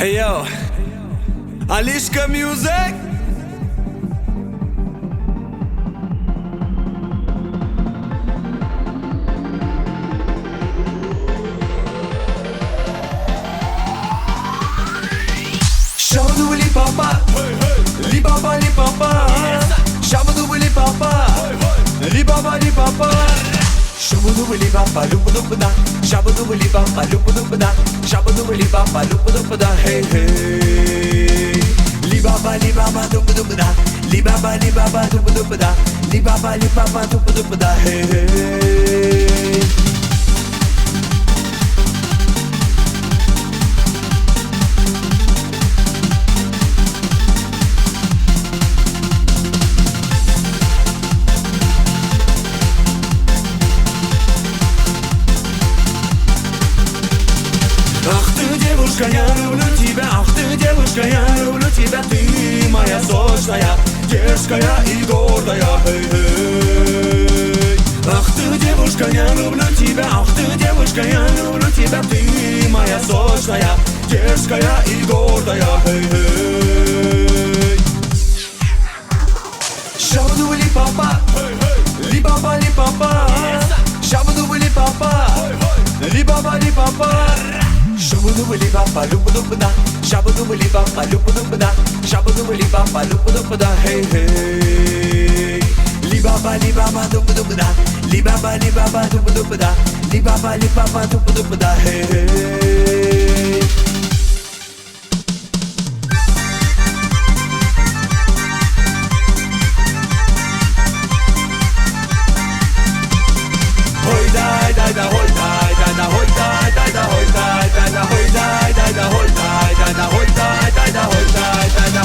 Hey yo, Alishka Music. Shabadoo li papa, li papa li papa. Shabadoo li papa, li papa li papa. Shabadoo li papa, lupa lupa da. Shabadoo li papa, lupa lupa da. Shabadoo li papa, lupa lupa da. Hey hey. Li baba lupa lupa da. Li baba lupa lupa da. Li baba lupa lupa da. Hey hey. Ах ты, девушка, я люблю тебя. Ах ты, девушка, я люблю тебя. Ты моя сочная, дерзкая и гордая. Эй, эй. Ах ты, девушка, я люблю тебя. Ах ты, девушка, я люблю тебя. Ты моя сочная, дерзкая и гордая. Эй, эй. Shabadoo li papa, li papa li papa. Shabadoo li papa, li papa li papa. Shabadoo li papa, lupa lupa da. Shabadoo li papa, lupa lupa da. Shabadoo li papa, lupa lupa da. Hey hey. Li baba lupa lupa da. Li baba lupa lupa da. Li baba lupa lupa da. Hey hey. Hoy dai dai da, hoy dai dai da, hoy dai dai da, hoy dai dai da, hoy dai dai da, hoy dai dai da, hoy dai dai da, hoy dai dai da.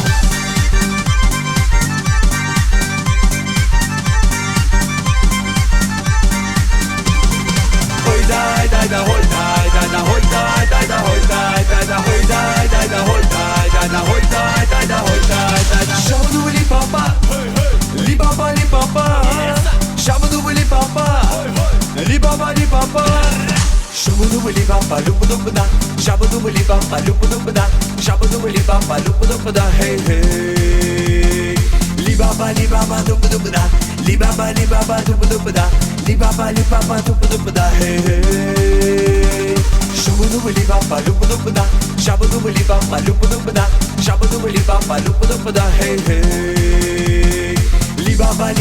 Hoy dai dai da, hoy dai dai da, hoy dai dai da, hoy dai dai da, hoy dai dai da, hoy dai dai da, hoy dai dai da, hoy dai dai da. Shabadoo li papa, li papa li papa. Shabadoo li papa, li papa li papa. Shabadoo li papa, lupa lupa da. Shabadoo li papa, lupa lupa da. Shabadoo li papa, lupa lupa da. Hey hey. Li baba lupa lupa da. Li baba lupa lupa da. Li baba lupa lupa da. Hey hey. Shabadoo li papa, lupa lupa da. Shabadoo li papa, lupa lupa da. Shabadoo li papa, lupa lupa da. Hey hey. Li baba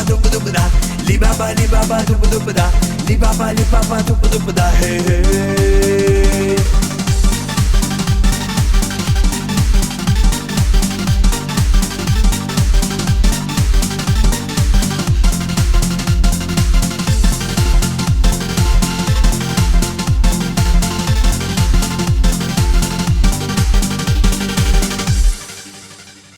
lupa lupa da. Li baba lupa lupa da. Li baba lupa lupa da. Hey hey.